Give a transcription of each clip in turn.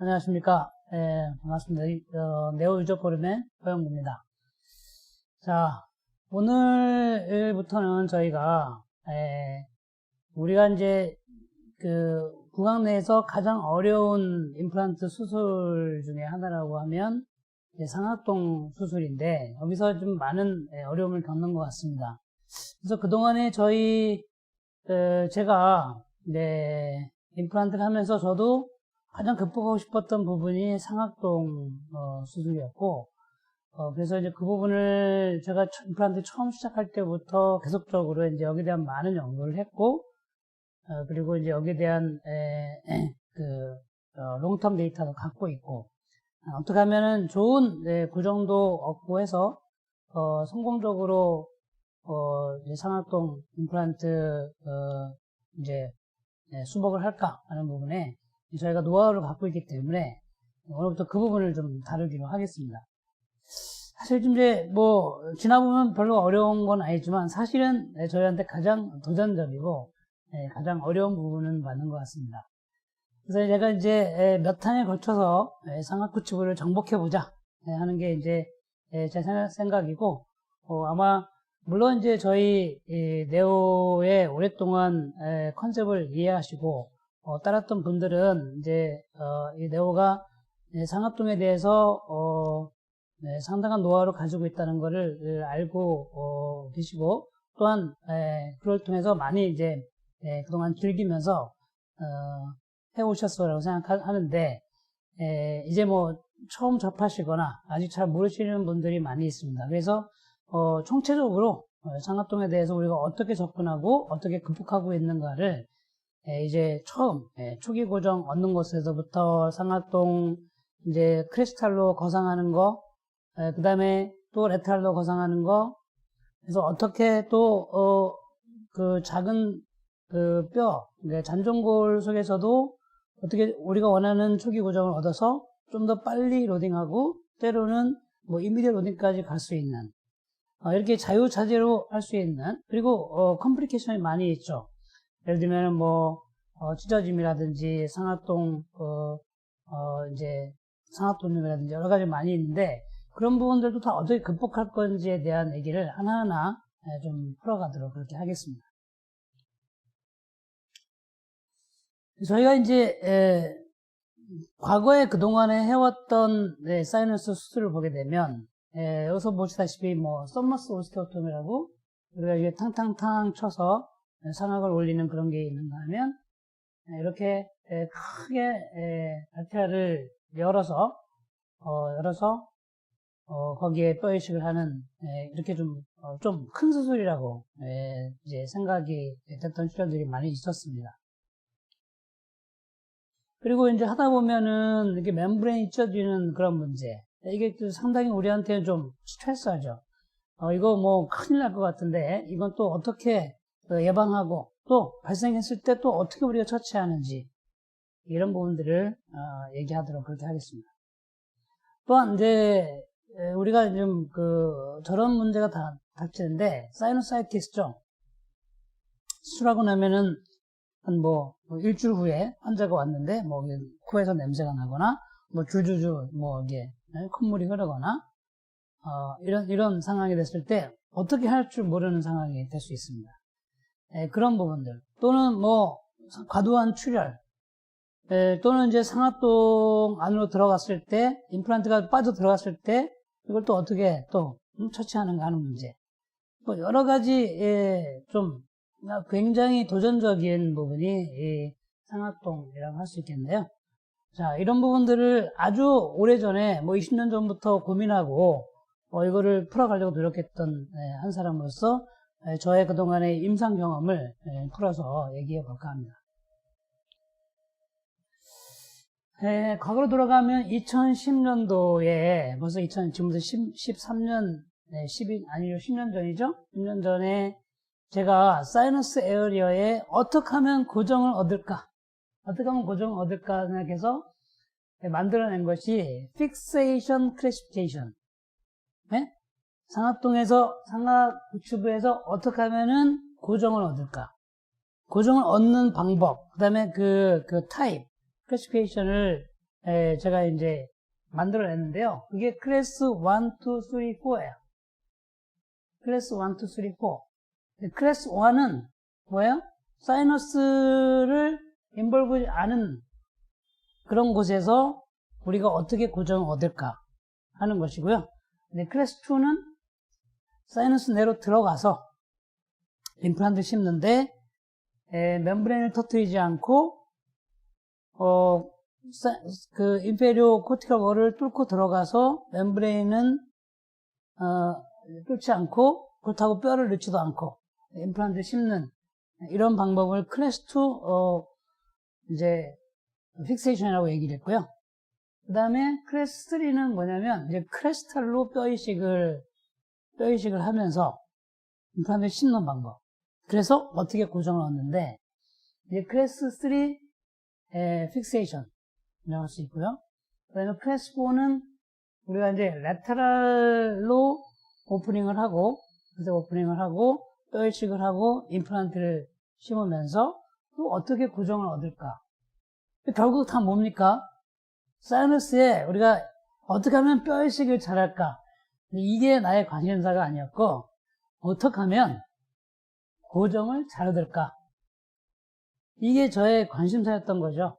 안녕하십니까. 반갑습니다. 네오 유저 포럼의 허영무입니다. 자, 오늘부터는 저희가, 우리가 이제, 구강 내에서 가장 어려운 임플란트 수술 중에 하나라고 하면, 상악동 수술인데, 여기서 좀 많은 어려움을 겪는 것 같습니다. 그래서 그동안에 제가, 임플란트를 하면서 저도 가장 극복하고 싶었던 부분이 상악동 수술이었고, 그래서 이제 그 부분을 제가 임플란트 처음 시작할 때부터 계속적으로 이제 여기에 대한 많은 연구를 했고, 그리고 이제 여기에 대한 롱텀 데이터도 갖고 있고, 어떻게 하면은 좋은 고정도 얻고 해서 성공적으로 이제 상악동 임플란트 이제 수복을 할까 하는 부분에 저희가 노하우를 갖고 있기 때문에 오늘부터 그 부분을 좀 다루기로 하겠습니다. 사실 이제 지나보면 별로 어려운 건 아니지만 사실은 저희한테 가장 도전적이고 가장 어려운 부분은 맞는 것 같습니다. 그래서 제가 이제 몇 탄에 걸쳐서 상악구치부를 정복해보자 하는 게 이제 제 생각이고, 아마 물론 이제 저희 네오의 오랫동안 컨셉을 이해하시고 따랐던 분들은 이제 이 네오가 상악동에 대해서 상당한 노하우를 가지고 있다는 것을 알고 계시고, 또한 그걸 통해서 많이 이제 그동안 즐기면서 해오셨어라고 생각하는데, 이제 처음 접하시거나 아직 잘 모르시는 분들이 많이 있습니다. 그래서 총체적으로 상악동에 대해서 우리가 어떻게 접근하고 어떻게 극복하고 있는가를 이제 처음 초기 고정 얻는 곳에서부터 상악동 이제 크리스탈로 거상하는 거, 그 다음에 또 레탈로 거상하는 거, 그래서 어떻게 또 그 작은 그 뼈, 잔종골 속에서도 어떻게 우리가 원하는 초기 고정을 얻어서 좀 더 빨리 로딩하고 때로는 이미디어 로딩까지 갈 수 있는, 이렇게 자유자재로 할 수 있는, 그리고 컴플리케이션이 많이 있죠. 예를 들면 찢어짐이라든지 상악동 이제 상악동염이라든지 여러 가지 많이 있는데, 그런 부분들도 다 어떻게 극복할 건지에 대한 얘기를 하나하나 좀 풀어가도록 그렇게 하겠습니다. 저희가 이제 과거에 그동안에 해왔던 사이너스 수술을 보게 되면 여기서 보시다시피 썸머스 오스테오토미라고 우리가 이게 탕탕탕 쳐서 상악을 올리는 그런 게 있는가 하면, 이렇게 크게 알테아를 열어서 거기에 뼈 이식을 하는 이렇게 좀 큰 수술이라고 이제 생각이 됐던 시절들이 많이 있었습니다. 그리고 이제 하다 보면은 이렇게 멤브레인이 찢어지는 그런 문제, 이게 상당히 우리한테는 좀 스트레스하죠. 이거 큰일 날 것 같은데 이건 또 어떻게 예방하고 또 발생했을 때 또 어떻게 우리가 처치하는지, 이런 부분들을 얘기하도록 그렇게 하겠습니다. 또한 이제 우리가 좀 저런 문제가 닥치는데, 사이너사이티스죠. 수술하고 나면은 한 일주일 후에 환자가 왔는데 코에서 냄새가 나거나 줄줄줄 이게 콧물이 흐르거나 이런 상황이 됐을 때 어떻게 할 줄 모르는 상황이 될 수 있습니다. 그런 부분들, 또는 과도한 출혈, 또는 이제 상악동 안으로 들어갔을 때, 임플란트가 빠져 들어갔을 때 이걸 또 어떻게 또 처치하는가 하는 문제, 여러 가지 좀 굉장히 도전적인 부분이 이 상악동이라고 할 수 있겠네요. 자, 이런 부분들을 아주 오래전에 20년 전부터 고민하고 이거를 풀어가려고 노력했던 한 사람으로서 저의 그동안의 임상 경험을 풀어서 얘기해 볼까 합니다. 과거로 돌아가면 2010년도에 벌써 지금부터 13년, 10년 전이죠? 10년 전에 제가 사이너스 에어리어에 어떻게 하면 고정을 얻을까 생각해서 만들어낸 것이 픽세이션 클래시피케이션. 상악구치부에서 어떻게 하면은 고정을 얻을까? 고정을 얻는 방법, 그 다음에 그 타입, 클래시피케이션을 제가 이제 만들어냈는데요. 그게 클래스 1, 2, 3, 4예요. 클래스 1, 2, 3, 4. 클래스 1은 뭐예요? 사이너스를 인볼브지 않은 그런 곳에서 우리가 어떻게 고정을 얻을까 하는 것이고요. 근데 클래스 2는 사이너스 내로 들어가서 임플란트를 심는데 멤브레인을 터뜨리지 않고 그 인페리어 코티컬 월을 뚫고 들어가서 멤브레인은 뚫지 않고 그렇다고 뼈를 넣지도 않고 임플란트를 심는 이런 방법을 클래스 2 이제 픽세이션이라고 얘기를 했고요. 그 다음에 클래스 3는 뭐냐면 이제 크레스탈로 뼈 이식을 하면서 임플란트를 심는 방법. 그래서 어떻게 고정을 얻는데 이제 클래스 3 픽세이션 이라고 할 수 있고요. 그 다음에 클래스 4는 우리가 이제 레터럴로 오프닝을 하고 뼈 이식을 하고 임플란트를 심으면서 또 어떻게 고정을 얻을까? 결국 다 뭡니까? 사이너스에 우리가 어떻게 하면 뼈 이식을 잘할까? 이게 나의 관심사가 아니었고 어떻게 하면 고정을 잘 얻을까? 이게 저의 관심사였던 거죠.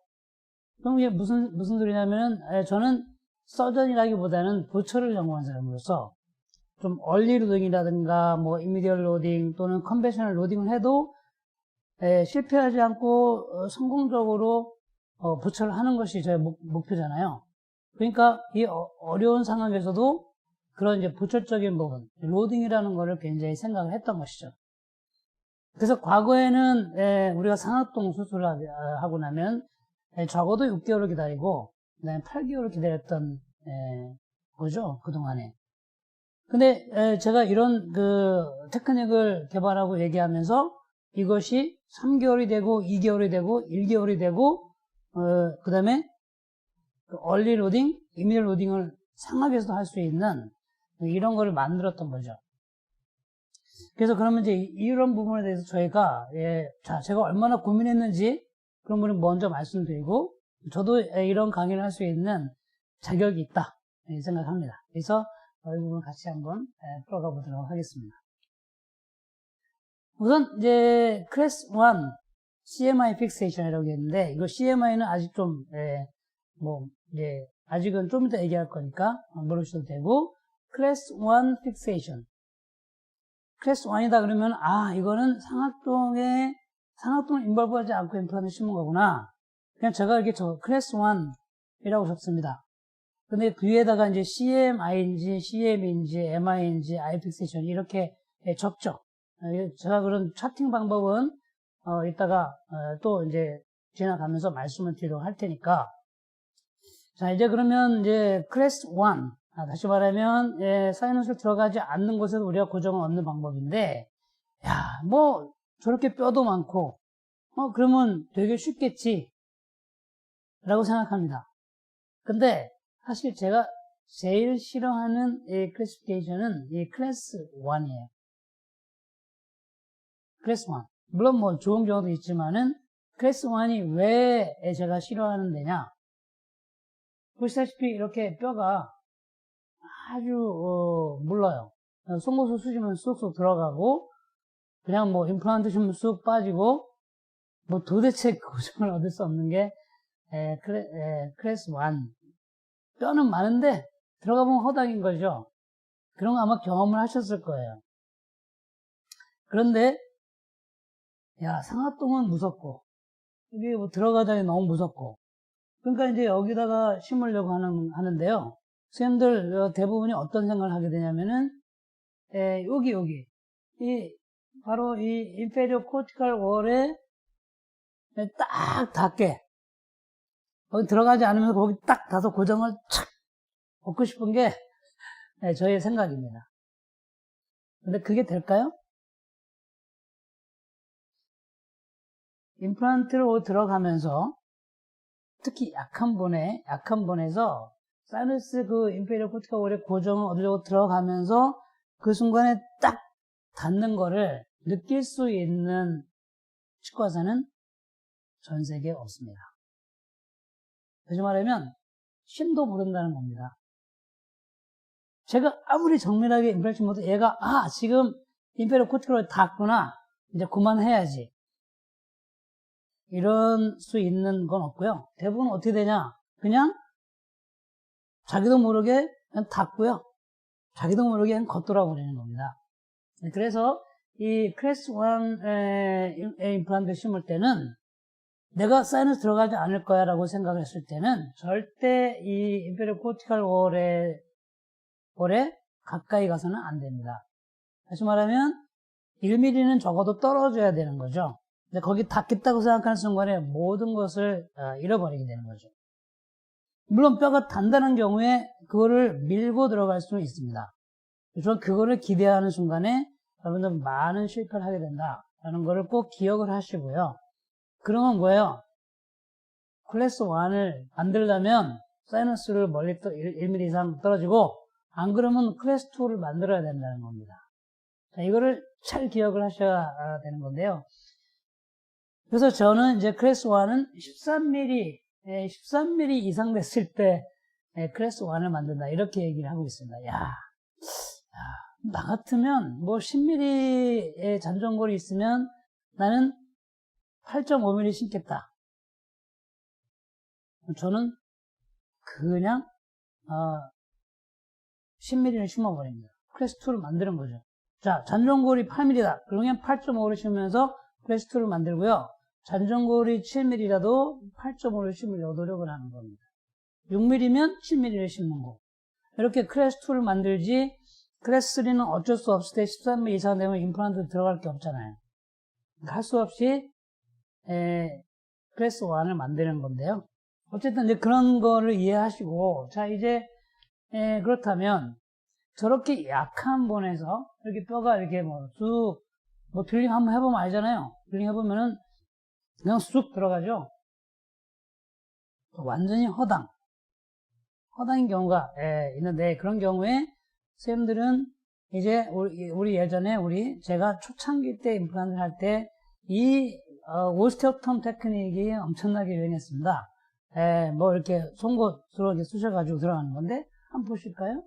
그럼 이게 무슨 소리냐면은 저는 서전이라기보다는 보철을 연구한 사람으로서 좀 얼리 로딩이라든가 뭐 이미디얼 로딩 또는 컨벤셔널 로딩을 해도 실패하지 않고 성공적으로 보철을 하는 것이 저의 목표잖아요. 그러니까 이 어려운 상황에서도 그런 이제 보철적인 부분, 로딩이라는 거를 굉장히 생각을 했던 것이죠. 그래서 과거에는 우리가 상악동 수술을 하고 나면 적어도 6개월을 기다리고 그다음에 8개월을 기다렸던 거죠, 그동안에. 근데 제가 이런 그 테크닉을 개발하고 얘기하면서 이것이 3개월이 되고 2개월이 되고 1개월이 되고 그 다음에 얼리 로딩, 이미디얼 로딩을 상압에서도 할 수 있는 이런 거를 만들었던 거죠. 그래서 그러면 이제 이런 부분에 대해서 저희가 제가 얼마나 고민했는지 그런 분을 먼저 말씀드리고 저도 이런 강의를 할 수 있는 자격이 있다 생각합니다. 그래서 이 부분 같이 한번 풀어가 보도록 하겠습니다. 우선 이제 클래스 1 CMI 픽세이션이라고 했는데 이거 CMI는 아직 좀 이제 아직은 좀 이따 얘기할 거니까 모르셔도 되고 클래스 1 픽세이션 클래스 1이다 그러면 이거는 상악동을 인볼브하지 않고 임플란트를 심은 거구나. 그냥 제가 이렇게 클래스 1이라고 적습니다. 근데 그 위에다가 이제 CMI인지 CM인지 MI인지 I 픽세이션 이렇게 적죠. 제가 그런 차팅 방법은 이따가 또 이제 지나가면서 말씀을 드리도록 할 테니까. 자, 이제 그러면 이제 클래스 1 다시 말하면 사이너스를 들어가지 않는 곳에서 우리가 고정을 얻는 방법인데 뭐 저렇게 뼈도 많고 그러면 되게 쉽겠지 라고 생각합니다. 근데 사실 제가 제일 싫어하는 이 클래시피케이션은 이 클래스 1이에요. 클래스 1. 물론 뭐 좋은 경우도 있지만은 클래스 1이 왜 제가 싫어하는 데냐? 보시다시피 이렇게 뼈가 아주 물러요. 송곳을 쑤시면 쑥쑥 들어가고 그냥 뭐 임플란트 좀 쑥 빠지고 뭐 도대체 고정을 얻을 수 없는 게 클래스 1. 뼈는 많은데 들어가 보면 허당인 거죠. 그런 거 아마 경험을 하셨을 거예요. 그런데 상악동은 무섭고 이게 뭐 들어가자니 너무 무섭고 그러니까 이제 여기다가 심으려고 하는데요. 선생님들 대부분이 어떤 생각을 하게 되냐면은 여기 바로 이 인페리어 코티컬 월에 딱 닿게 거기 들어가지 않으면서 거기 딱 닿아서 고정을 착 얻고 싶은 게 저의 생각입니다. 근데 그게 될까요? 임플란트로 들어가면서 특히 약한 본에서 사이너스 그 인페리어 코티컬 월의 고정을 얻으려고 들어가면서 그 순간에 딱 닿는 거를 느낄 수 있는 치과의사는 전 세계에 없습니다. 다시 말하면 신도 모른다는 겁니다. 제가 아무리 정밀하게 인프레션 모드 얘가 지금 인페리어 코티컬이 닿았구나. 이제 그만해야지. 이런 수 있는 건 없고요. 대부분 어떻게 되냐? 그냥 자기도 모르게 그냥 닿고요. 자기도 모르게 그냥 겉돌아 버리는 겁니다. 그래서 이 클래스 1의 임플란트 심을 때는 내가 사이너스 들어가지 않을 거야 라고 생각을 했을 때는 절대 이 인페리어 코티컬 월에 가까이 가서는 안 됩니다. 다시 말하면 1mm는 적어도 떨어져야 되는 거죠. 근데 거기 닿겠다고 생각하는 순간에 모든 것을 잃어버리게 되는 거죠. 물론 뼈가 단단한 경우에 그거를 밀고 들어갈 수는 있습니다. 저는 그거를 기대하는 순간에 여러분들 많은 실패를 하게 된다라는 거를 꼭 기억을 하시고요. 그러면 뭐예요? 클래스 1을 만들려면 사이너스를 멀리 1mm 이상 떨어지고 안 그러면 클래스 2를 만들어야 된다는 겁니다. 자, 이거를 잘 기억을 하셔야 되는 건데요. 그래서 저는 이제 클래스 1은 13mm 이상 됐을 때 클래스 1을 만든다. 이렇게 얘기를 하고 있습니다. 나 같으면 뭐 10mm의 잔존골이 있으면 나는 8.5mm 심겠다. 저는 그냥 10mm를 심어버립니다. 클래스 2를 만드는 거죠. 자, 잔존골이 8mm다. 그러면 8.5를 심으면서 클래스 2를 만들고요. 잔존골이 7mm라도 8.5를 심으려고 노력을 하는 겁니다. 6mm면 7mm를 심는 거고. 이렇게 클래스 2를 만들지, 클래스 3는 어쩔 수 없을 때 13mm 이상 되면 임플란트 들어갈 게 없잖아요. 할 수 없이 클래스 1을 만드는 건데요. 어쨌든 이제 그런 거를 이해하시고, 자, 이제 그렇다면 저렇게 약한 본에서 이렇게 뼈가 이렇게 드릴링 한번 해보면 알잖아요. 드릴링 해보면은 그냥 쑥 들어가죠. 완전히 허당인 경우가 있는데, 그런 경우에 선생님들은 이제 우리 예전에 제가 초창기 때 임플란트를 할 때 이 오스테오톰 테크닉이 엄청나게 유행했습니다. 뭐 이렇게 송곳으로 이렇게 쑤셔가지고 들어가는 건데, 한번 보실까요?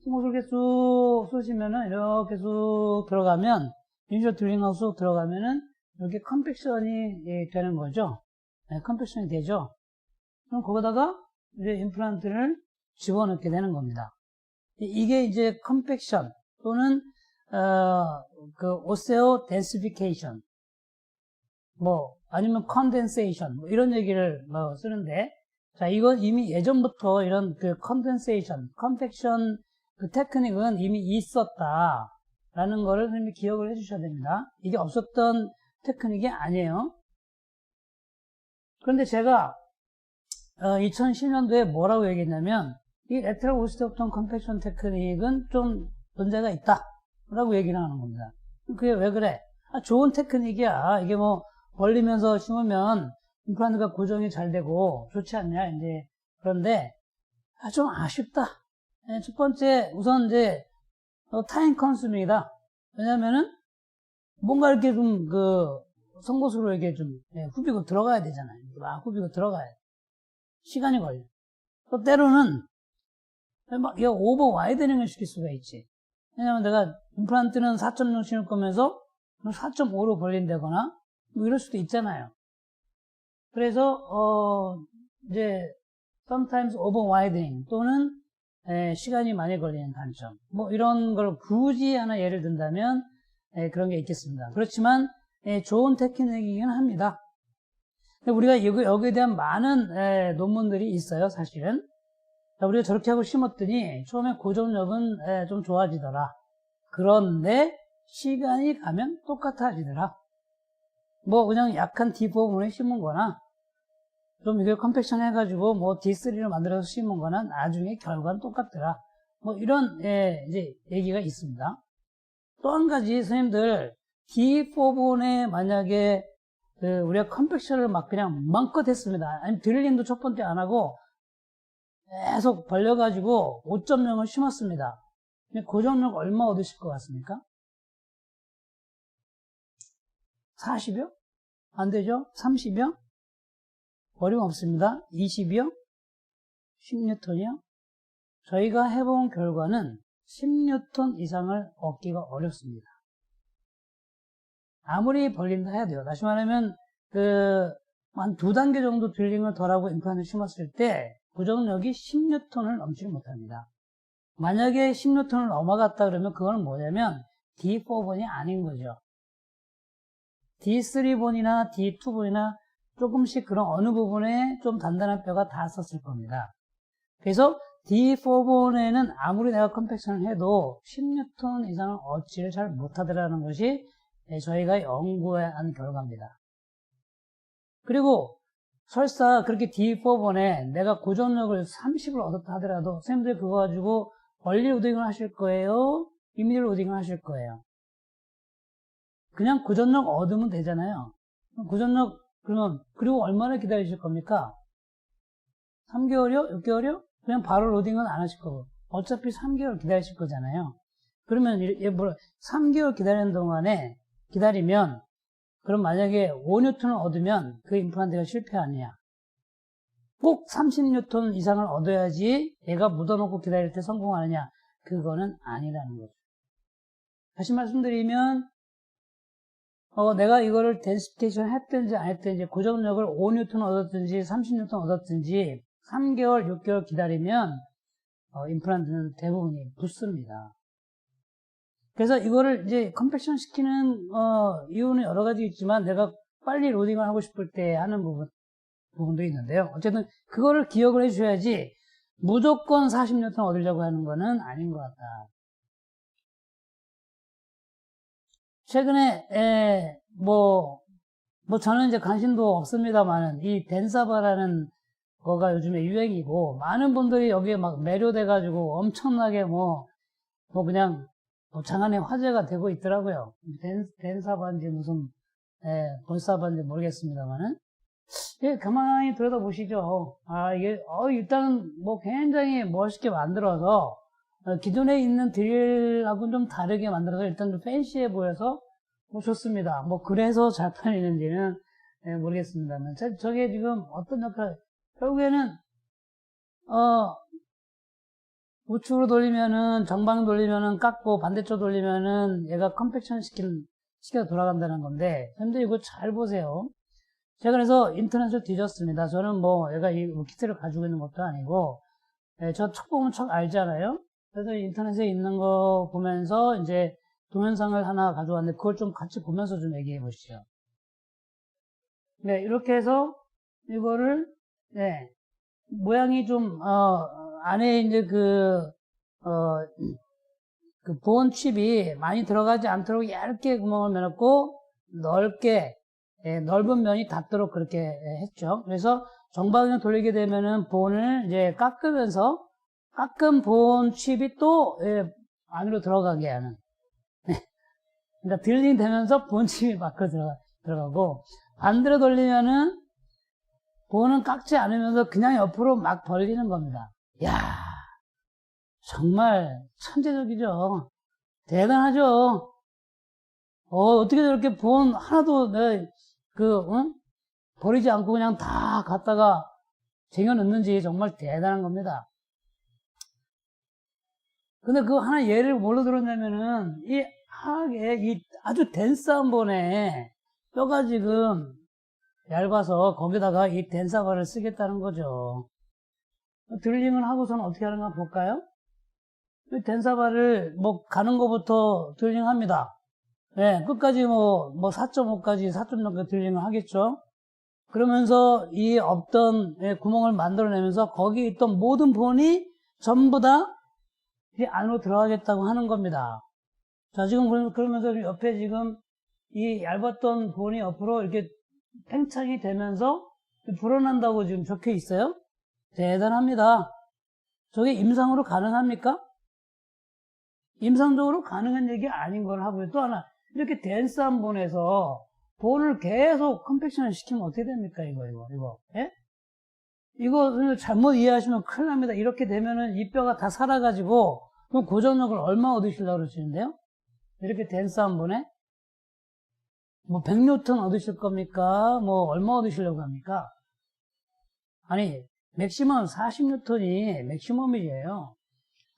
송곳으로 이렇게 쑥 쑤시면은 이렇게 쑥 들어가면, 인슈어 드릴링하고 쑥 들어가면은 이렇게 컴팩션이 되는 거죠. 컴팩션이 되죠. 그럼 거기다가 이제 임플란트를 집어넣게 되는 겁니다. 이게 이제 컴팩션 또는 그 오세오 덴시피케이션 아니면 컨덴세이션 이런 얘기를 쓰는데, 자, 이건 이미 예전부터 이런 그 컨덴세이션, 컴팩션 그 테크닉은 이미 있었다라는 거를 선생님이 기억을 해주셔야 됩니다. 이게 없었던 테크닉이 아니에요. 그런데 제가 2010년도에 뭐라고 얘기했냐면, 이 레테럴 오스테오톰 컴팩션 테크닉은 좀 문제가 있다 라고 얘기를 하는 겁니다. 그게 왜 그래? 좋은 테크닉이야. 이게 벌리면서 심으면 임플란트가 고정이 잘 되고 좋지 않냐, 이제. 그런데 좀 아쉽다. 첫 번째, 우선 이제 타임 컨수밍이다. 왜냐면은 뭔가 이렇게 좀 송곳으로 이렇게 좀 후비고 들어가야 되잖아요. 막 후비고 들어가야 돼. 시간이 걸려. 또 때로는 막 오버 와이드닝을 시킬 수가 있지. 왜냐면 내가 임플란트는 4.0 심을 거면서 4.5로 벌린다거나 이럴 수도 있잖아요. 그래서 이제 sometimes over widening 또는 시간이 많이 걸리는 단점, 이런 걸 굳이 하나 예를 든다면 그런 게 있겠습니다. 그렇지만 좋은 테크닉이긴 합니다. 우리가 여기에 대한 많은 논문들이 있어요, 사실은. 우리가 저렇게 하고 심었더니 처음에 고정력은 좀 좋아지더라. 그런데 시간이 가면 똑같아지더라. 그냥 약한 D 부분에 심은 거나 좀 이걸 컴팩션 해가지고 D3를 만들어서 심은 거나 나중에 결과는 똑같더라. 이런 이제 얘기가 있습니다. 또 한 가지 선생님들 D4본에 만약에 우리가 컴팩션을 막 그냥 마음껏 했습니다. 아니면 드릴링도 첫 번째 안 하고 계속 벌려가지고 5.0을 심었습니다. 고정력 얼마 얻으실 것 같습니까? 40여? 안 되죠? 30여? 어림없습니다. 20여? 10N이요? 저희가 해본 결과는 10N 이상을 얻기가 어렵습니다. 아무리 벌린다 해야 돼요. 다시 말하면, 한 2단계 정도 딜링을 덜하고 임플란트를 심었을 때, 고정력이 10N을 넘지 못합니다. 만약에 10N을 넘어갔다 그러면 그거는 뭐냐면, D4본이 아닌 거죠. D3본이나 D2본이나 조금씩 그런 어느 부분에 좀 단단한 뼈가 닿았었을 겁니다. 그래서 D4본에는 아무리 내가 컴팩션을 해도 10N 이상은 얻지를 잘 못하더라는 것이 저희가 연구한 결과입니다. 그리고 설사 그렇게 D4본에 내가 고정력을 30을 얻었다 하더라도 선생님들 그거 가지고 얼리 로딩을 하실 거예요? 이미지 로딩을 하실 거예요? 그냥 고정력 얻으면 되잖아요. 고정력 그러면 그리고 얼마나 기다리실 겁니까? 3개월이요? 6개월이요? 그냥 바로 로딩은 안 하실 거고 어차피 3개월 기다리실 거잖아요. 그러면 3개월 기다리는 동안에 기다리면 그럼 만약에 5N을 얻으면 그 임플란트가 실패 아니야. 꼭 30N 이상을 얻어야지 얘가 묻어놓고 기다릴 때 성공하느냐. 그거는 아니라는 거죠. 다시 말씀드리면 내가 이거를 덴시피케이션 했든지 안 했든지 고정력을 5N 얻었든지 30N 얻었든지 3개월, 6개월 기다리면 임플란트는 대부분이 붙습니다. 그래서 이거를 이제 컴팩션 시키는 이유는 여러 가지 있지만 내가 빨리 로딩을 하고 싶을 때 하는 부분도 있는데요. 어쨌든 그거를 기억을 해주셔야지 무조건 40N 얻으려고 하는 거는 아닌 것 같다. 최근에 저는 이제 관심도 없습니다만은 이 덴사바라는 거가 요즘에 유행이고 많은 분들이 여기에 막 매료돼가지고 엄청나게 그냥 장안의 화제가 되고 있더라고요. 덴사바인지 무슨 볼사바인지 모르겠습니다만은 가만히 들여다보시죠. 이게 일단은 굉장히 멋있게 만들어서 기존에 있는 드릴하고는 좀 다르게 만들어서 일단 좀 팬시해 보여서 좋습니다. 그래서 잘 팔리는지는 모르겠습니다만 저게 지금 어떤 역할 결국에는 우측으로 돌리면은 정방 돌리면은 깎고 반대쪽 돌리면은 얘가 컴팩션 시켜서 돌아간다는 건데 근데 이거 잘 보세요. 제가 그래서 인터넷을 뒤졌습니다. 저는 얘가 이 키트를 가지고 있는 것도 아니고 저 척 보면 척 알잖아요. 그래서 인터넷에 있는 거 보면서 이제 동영상을 하나 가져왔는데 그걸 좀 같이 보면서 좀 얘기해 보시죠. 네, 이렇게 해서 이거를 모양이 좀 안에 이제 보온 칩이 많이 들어가지 않도록 얇게 구멍을 내놓고 넓게 넓은 면이 닿도록 그렇게 했죠. 그래서 정방향 돌리게 되면은 보온을 이제 깎으면서 깎은 보온 칩이 또 안으로 들어가게 하는. 그러니까 딜링 되면서 보온 칩이 밖으로 들어가고 반대로 돌리면은 보온은 깎지 않으면서 그냥 옆으로 막 벌리는 겁니다. 이야, 정말 천재적이죠. 대단하죠. 어떻게 저렇게 보온 하나도 버리지 않고 그냥 다 갖다가 쟁여 넣는지 정말 대단한 겁니다. 근데 그 하나 예를 뭘로 들었냐면은, 이 아주 덴스한 본에 뼈가 지금 얇아서 거기다가 이 덴사바를 쓰겠다는 거죠. 드릴링을 하고서는 어떻게 하는가 볼까요? 덴사바를 가는 것부터 드릴링 합니다. 끝까지 4.5까지 4.6까지 드릴링을 하겠죠. 그러면서 이 없던 구멍을 만들어내면서 거기 있던 모든 본이 전부 다 이 안으로 들어가겠다고 하는 겁니다. 자, 지금 그러면서 옆에 지금 이 얇았던 본이 옆으로 이렇게 팽창이 되면서 불어난다고 지금 적혀 있어요. 대단합니다. 저게 임상으로 가능합니까? 임상적으로 가능한 얘기 아닌 걸 하고요. 또 하나, 이렇게 덴스한 본에서 본을 계속 컴팩션을 시키면 어떻게 됩니까? 이거. 예? 이거 잘못 이해하시면 큰일 납니다. 이렇게 되면은 이 뼈가 다 살아가지고, 그럼 고정력을 얼마 얻으시려고 그러시는데요? 이렇게 덴스한 본에? 100N 얻으실 겁니까? 얼마 얻으시려고 합니까? 아니, 맥시멈 40N이 맥시멈이에요.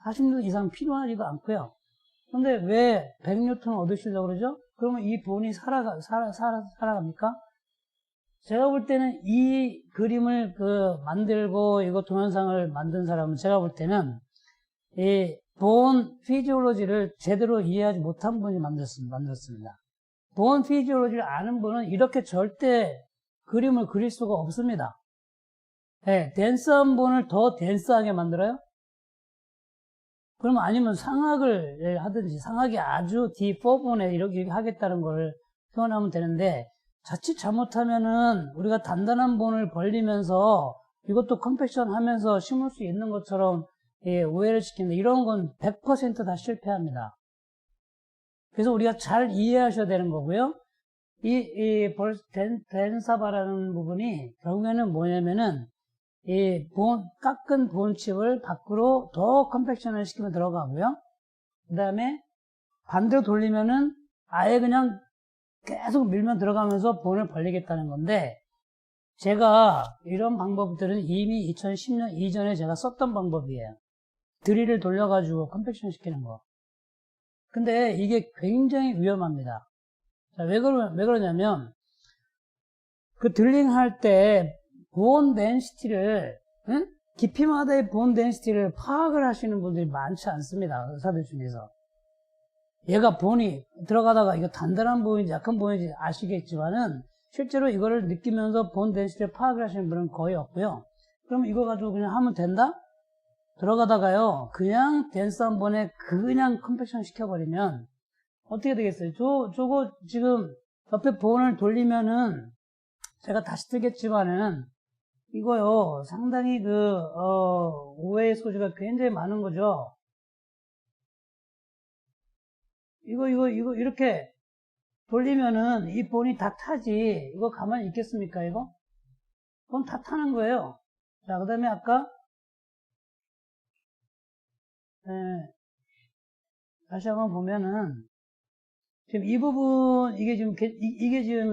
40N 이상 필요하지도 않고요. 근데 왜 100N 얻으시려고 그러죠? 그러면 이 본이 살아갑니까? 제가 볼 때는 이 그림을 만들고 이거 동영상을 만든 사람은 제가 볼 때는 이 본 피지올로지를 제대로 이해하지 못한 분이 만들었습니다. 본 피지올로지를 아는 분은 이렇게 절대 그림을 그릴 수가 없습니다. 네, 댄스한 본을 더 댄스하게 만들어요? 그러면 아니면 상악을 하든지 상악이 아주 D4본에 이렇게 하겠다는 걸 표현하면 되는데 자칫 잘못하면은 우리가 단단한 본을 벌리면서 이것도 컴팩션 하면서 심을 수 있는 것처럼 오해를 시키는데 이런 건 100% 다 실패합니다. 그래서 우리가 잘 이해하셔야 되는 거고요. 댄사바라는 부분이 결국에는 뭐냐면은 깎은 본칩을 밖으로 더 컴팩션을 시키면 들어가고요. 그 다음에 반대로 돌리면은 아예 그냥 계속 밀면 들어가면서 본을 벌리겠다는 건데, 제가 이런 방법들은 이미 2010년 이전에 제가 썼던 방법이에요. 드릴을 돌려가지고 컴팩션 시키는 거. 근데 이게 굉장히 위험합니다. 자, 왜 그러냐면, 그 드릴링 할 때 본 덴시티를, 깊이마다의 본 덴시티를 파악을 하시는 분들이 많지 않습니다. 의사들 중에서. 얘가 본이 들어가다가 이거 단단한 본인지 약한 본인지 아시겠지만은 실제로 이거를 느끼면서 본 덴시티를 파악을 하시는 분은 거의 없고요. 그럼 이거 가지고 그냥 하면 된다? 들어가다가요, 그냥 댄스한 본에 그냥 컴팩션 시켜버리면 어떻게 되겠어요? 저거 지금 옆에 본을 돌리면은 제가 다시 뜨겠지만은 이거요, 상당히 오해의 소지가 굉장히 많은 거죠. 이거, 이렇게 돌리면은 이 본이 다 타지. 이거 가만히 있겠습니까, 이거? 그건 다 타는 거예요. 자, 그 다음에 아까, 다시 한번 보면은, 지금 이 부분, 이게 지금,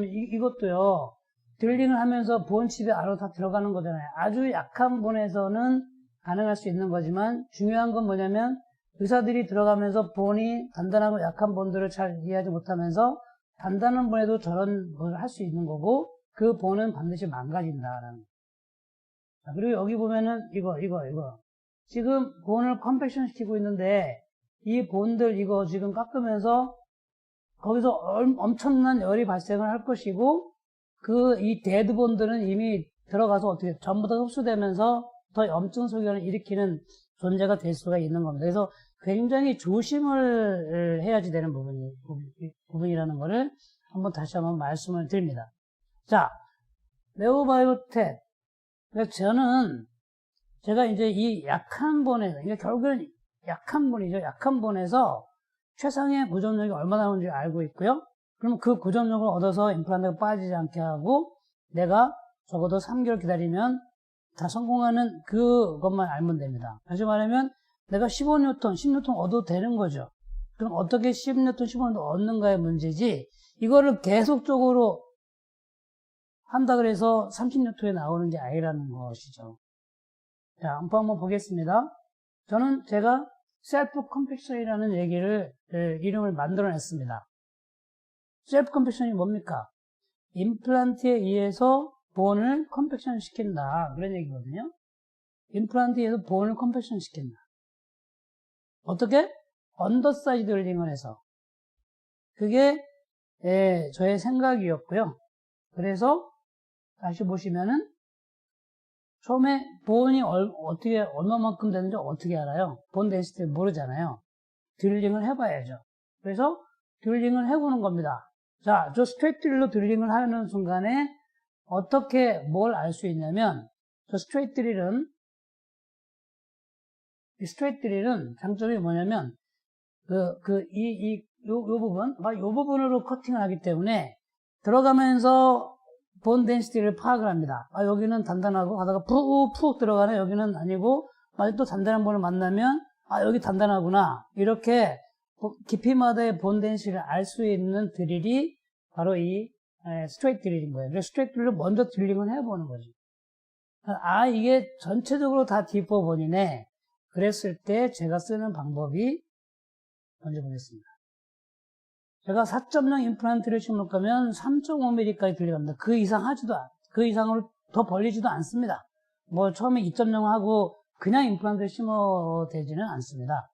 이것도요, 드릴링을 하면서 본 칩에 안으로 다 들어가는 거잖아요. 아주 약한 본에서는 가능할 수 있는 거지만, 중요한 건 뭐냐면, 의사들이 들어가면서 본이 단단하고 약한 본들을 잘 이해하지 못하면서 단단한 본에도 저런 걸 할 수 있는 거고 그 본은 반드시 망가진다라는. 자, 그리고 여기 보면은 이거 지금 본을 컴팩션 시키고 있는데 이 본들 이거 지금 깎으면서 거기서 엄청난 열이 발생을 할 것이고 이 데드 본들은 이미 들어가서 어떻게 전부 다 흡수되면서 더 염증 소견을 일으키는 존재가 될 수가 있는 겁니다. 그래서 굉장히 조심을 해야지 되는 부분이라는 것을 다시 한번 말씀을 드립니다. 자, 네오바이오텍. 제가 이제 이 약한 본에서, 이게 결국은 약한 본이죠. 약한 본에서 최상의 구점력이 얼마나 나오는지 알고 있고요. 그러면 그 구점력을 얻어서 임플란트가 빠지지 않게 하고 내가 적어도 3개월 기다리면 다 성공하는 그것만 알면 됩니다. 다시 말하면 내가 15N, 10N 얻어도 되는 거죠. 그럼 어떻게 10N, 15N 얻는가의 문제지 이거를 계속적으로 한다 그래서 30N에 나오는 게 아니라는 것이죠. 자, 한번 보겠습니다. 제가 셀프 컴팩션이라는 이름을 만들어냈습니다. 셀프 컴팩션이 뭡니까? 임플란트에 의해서 본을 컴팩션 시킨다. 그런 얘기거든요. 임플란트에 의해서 본을 컴팩션 시킨다. 어떻게? 언더사이드 드릴링을 해서. 그게 저의 생각이었고요. 그래서 다시 보시면은 처음에 본이 얼마만큼 되는지 어떻게 알아요? 본 덴시티를 모르잖아요. 드릴링을 해봐야죠. 그래서 드릴링을 해보는 겁니다. 자, 저 스트레이트 드릴로 드릴링을 하는 순간에 어떻게 뭘 알 수 있냐면 저 스트레이트 드릴은 장점이 뭐냐면 요 부분으로 커팅을 하기 때문에 들어가면서 본 덴시티를 파악을 합니다. 여기는 단단하고 하다가 푹 들어가네. 여기는 아니고 또 단단한 본을 만나면 여기 단단하구나. 이렇게 깊이마다의 본 덴시티를 알 수 있는 드릴이 바로 이 스트레이트 드릴인 거예요. 그래서 스트레이트 드릴로 먼저 드릴링을 해보는 거죠. 아, 이게 전체적으로 다 D4번이네. 그랬을 때 제가 쓰는 방법이 먼저 보겠습니다. 제가 4.0 임플란트를 심을 거면 3.5mm까지 들어갑니다. 그 이상 그 이상으로 더 벌리지도 않습니다. 뭐 처음에 2.0 하고 그냥 임플란트를 심어 되지는 않습니다.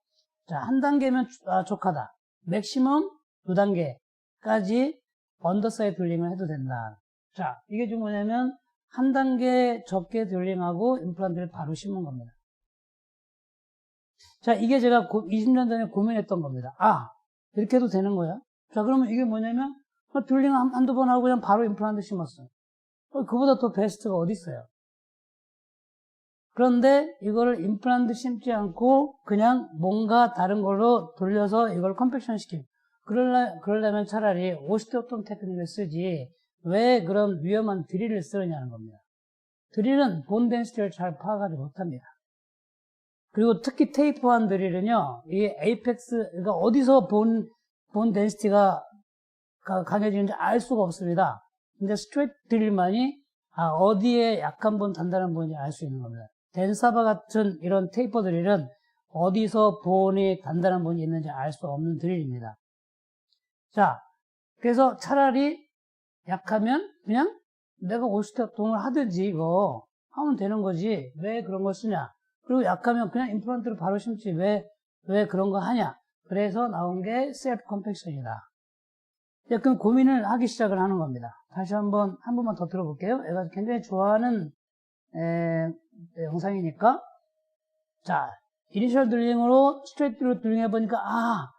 자, 한 단계면 족하다. 맥시멈 2단계까지 언더사이드 드릴링을 해도 된다. 자, 이게 지금 뭐냐면 한 단계 적게 드릴링하고 임플란트를 바로 심은 겁니다. 자, 이게 제가 20년 전에 고민했던 겁니다. 아, 이렇게 해도 되는 거야? 자, 그러면 이게 뭐냐면 드릴링 한두 번 하고 그냥 바로 임플란트 심었어. 그보다 더 베스트가 어디 있어요? 그런데 이거를 임플란트 심지 않고 그냥 뭔가 다른 걸로 돌려서 이걸 컴팩션 시키고 그러려면 차라리 오스테오톰 테크닉을 쓰지 왜 그런 위험한 드릴을 쓰느냐는 겁니다. 드릴은 본 덴시티를 잘 파악하지 못합니다. 그리고 특히 테이프한 드릴은요, 이 에이펙스, 그러니까 어디서 본 덴시티가 강해지는지 알 수가 없습니다. 근데 스트레이트 드릴만이 어디에 약한 본, 단단한 본인지 알 수 있는 겁니다. 덴사바 같은 이런 테이퍼 드릴은 어디서 본이 단단한 본이 있는지 알 수 없는 드릴입니다. 자, 그래서 차라리 약하면 그냥 내가 오스테오톰을 하든지 이거 하면 되는 거지. 왜 그런 걸 쓰냐? 그리고 약하면 그냥 임플란트를 바로 심지 왜 그런 거 하냐? 그래서 나온 게 셀프 컴팩션이다. 그럼 고민을 하기 시작을 하는 겁니다. 다시 한 번만 더 들어볼게요. 얘가 굉장히 좋아하는 영상이니까. 자, 이니셜 드릴링으로 스트레이트로 드릴링 해보니까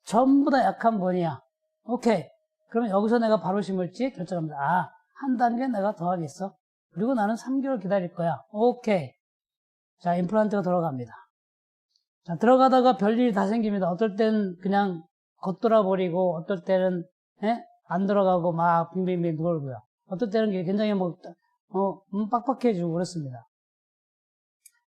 전부 다 약한 본이야. 오케이. 그러면 여기서 내가 바로 심을지 결정합니다. 한 단계 내가 더 하겠어. 그리고 나는 3개월 기다릴 거야. 오케이. 자, 임플란트가 들어갑니다. 자, 들어가다가 별일이 다 생깁니다. 어떨 땐 그냥 겉돌아 버리고, 어떨 때는, 안 들어가고 막 빙빙빙 돌고요. 어떨 때는 굉장히 빡빡해지고 그렇습니다.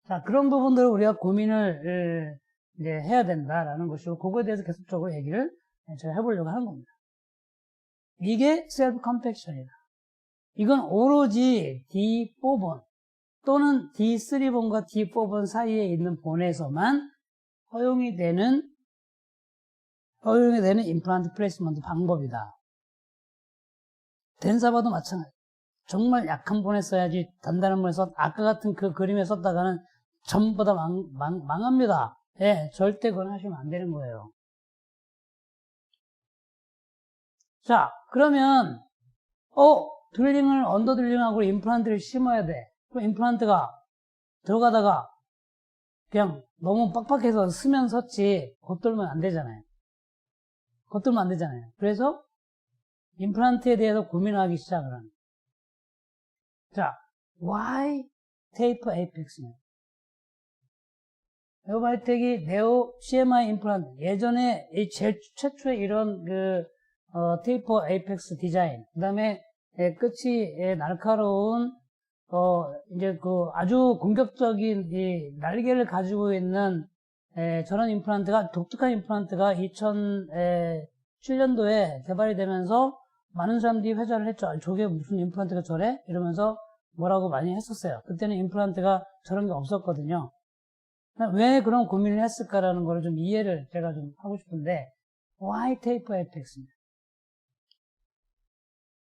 자, 그런 부분들을 우리가 고민을 이제 해야 된다라는 것이고, 그거에 대해서 계속적으로 얘기를 제가 해보려고 하는 겁니다. 이게 셀프 컴팩션이다. 이건 오로지 D4본 또는 D3본과 D4본 사이에 있는 본에서만 허용이 되는 임플란트 플레이스먼트 방법이다. 덴사바도 마찬가지. 정말 약한 본에 써야지 단단한 본에 아까 같은 그 그림에 썼다가는 전부 다 망합니다. 예, 절대 그건 하시면 안 되는 거예요. 자, 그러면 드릴링을 언더 드릴링하고 임플란트를 심어야 돼. 그럼 임플란트가 들어가다가 그냥 너무 빡빡해서 쓰면 섰지 겉돌면 안 되잖아요. 그래서 임플란트에 대해서 고민하기 시작을 합니다. 자, why taper apex냐? 네오바이텍이 네오 CMI 임플란트 예전에 제일 최초의 이런 테이퍼 에이펙스 디자인, 그 다음에 끝이 날카로운 이제 아주 공격적인 이 날개를 가지고 있는 저런 임플란트가, 독특한 임플란트가 2007년도에 개발이 되면서 많은 사람들이 회자를 했죠. 저게 무슨 임플란트가 저래? 이러면서 뭐라고 많이 했었어요. 그때는 임플란트가 저런 게 없었거든요. 왜 그런 고민을 했을까라는 걸 좀 이해를 제가 좀 하고 싶은데, why taper apex?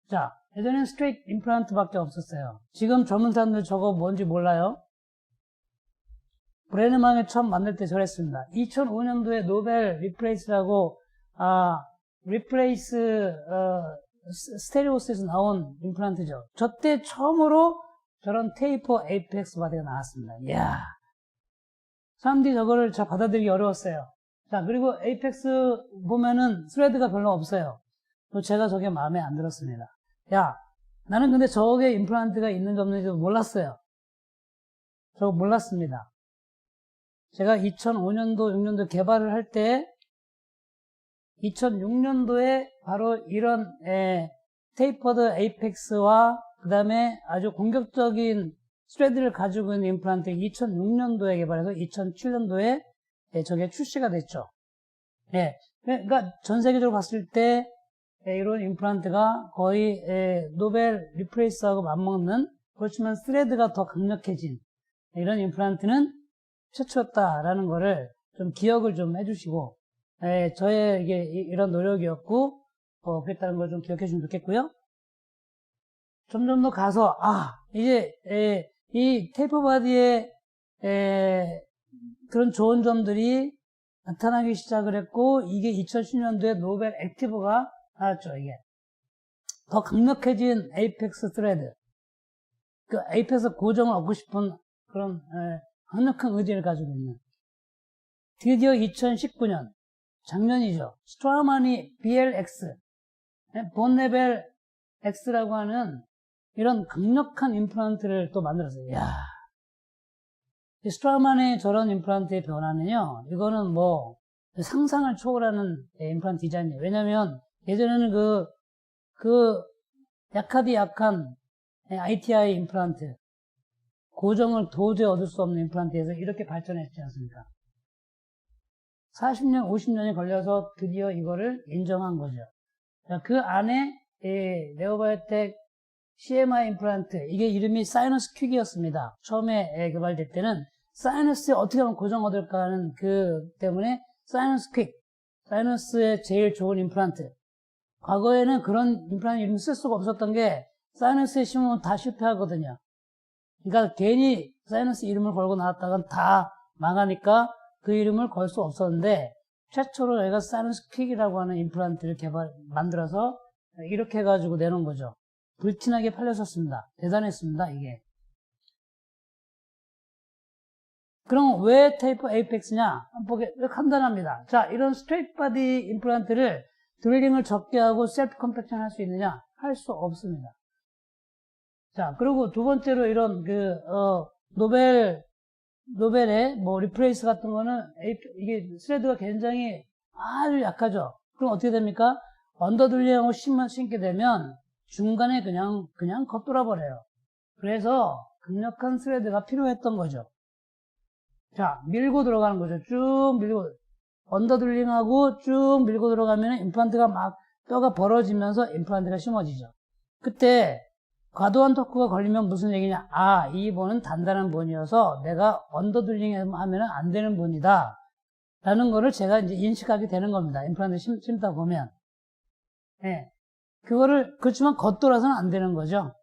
자, 예전에는 스트레이트 임플란트밖에 없었어요. 지금 젊은 사람들 저거 뭔지 몰라요? 브레네망이 처음 만들 때 저랬습니다. 2005년도에 노벨 리플레이스라고 스테레오스에서 나온 임플란트죠. 저때 처음으로 저런 테이퍼 에이펙스 바디가 나왔습니다. 이야, 사람들이 저거를 잘 받아들이기 어려웠어요. 자, 그리고 에이펙스 보면은 스레드가 별로 없어요. 제가 저게 마음에 안 들었습니다. 야, 나는 근데 저게 임플란트가 있는지 없는지도 몰랐어요. 저거 몰랐습니다. 제가 2005년도, 6년도 개발을 할 때 2006년도에 바로 이런 테이퍼드 에이펙스와 그 다음에 아주 공격적인 스레드를 가지고 있는 임플란트 2006년도에 개발해서 2007년도에 저게 출시가 됐죠. 예. 그러니까 전 세계적으로 봤을 때 이런 임플란트가 거의 노벨 리플레이스하고 맞먹는 그렇지만 스레드가 더 강력해진 이런 임플란트는 최초였다라는 거를 좀 기억을 좀 해주시고, 저의 이게 이런 노력이었고, 그랬다는 걸 좀 기억해 주시면 좋겠고요. 점점 더 가서, 이제, 이 테이프 바디의, 그런 좋은 점들이 나타나기 시작을 했고, 이게 2010년도에 노벨 액티브가 나왔죠, 이게. 더 강력해진 에이펙스 스레드. 그 에이펙스 고정을 얻고 싶은 그런, 강력한 의지를 가지고 있는. 드디어 2019년, 작년이죠. 스트라마니 BLX, 본레벨 X라고 하는 이런 강력한 임플란트를 또 만들었어요. 이야. 스트라만의 저런 임플란트의 변화는요, 이거는 뭐, 상상을 초월하는 임플란트 디자인이에요. 왜냐면, 예전에는 약하디 약한 ITI 임플란트, 고정을 도저히 얻을 수 없는 임플란트에서 이렇게 발전했지 않습니까? 40년, 50년이 걸려서 드디어 이거를 인정한 거죠. 그 안에, 네오바이오텍 CMI 임플란트, 이게 이름이 사이너스 퀵이었습니다. 처음에 개발될 때는 사이너스에 어떻게 하면 고정 얻을까 하는 때문에 사이너스 퀵, 사이너스의 제일 좋은 임플란트. 과거에는 그런 임플란트 이름 쓸 수가 없었던 게 사이너스에 심으면 다 실패하거든요. 그러니까 괜히 사이너스 이름을 걸고 나왔다간 다 망하니까 그 이름을 걸 수 없었는데, 최초로 저희가 사이너스 퀵이라고 하는 임플란트를 만들어서 이렇게 해가지고 내놓은 거죠. 불티나게 팔렸었습니다. 대단했습니다, 이게. 그럼 왜 테이프 에이펙스냐? 보게 간단합니다. 자, 이런 스트레이트 바디 임플란트를 드릴링을 적게 하고 셀프 컴팩션 할 수 있느냐? 할 수 없습니다. 자, 그리고 두 번째로 이런 노벨의 뭐 리프레이스 같은 거는 이게 스레드가 굉장히 아주 약하죠. 그럼 어떻게 됩니까? 언더들링하고 신게 되면 중간에 그냥 겉돌아 버려요. 그래서 강력한 스레드가 필요했던 거죠. 자, 밀고 들어가는 거죠. 쭉 밀고, 언더들링하고 쭉 밀고 들어가면 임플란트가 뼈가 벌어지면서 임플란트가 심어지죠. 그때 과도한 토크가 걸리면 무슨 얘기냐? 이 본은 단단한 본이어서 내가 언더들링 하면 안 되는 본이다. 라는 거를 제가 이제 인식하게 되는 겁니다. 임플란트 심다 보면. 그렇지만 겉돌아서는 안 되는 거죠.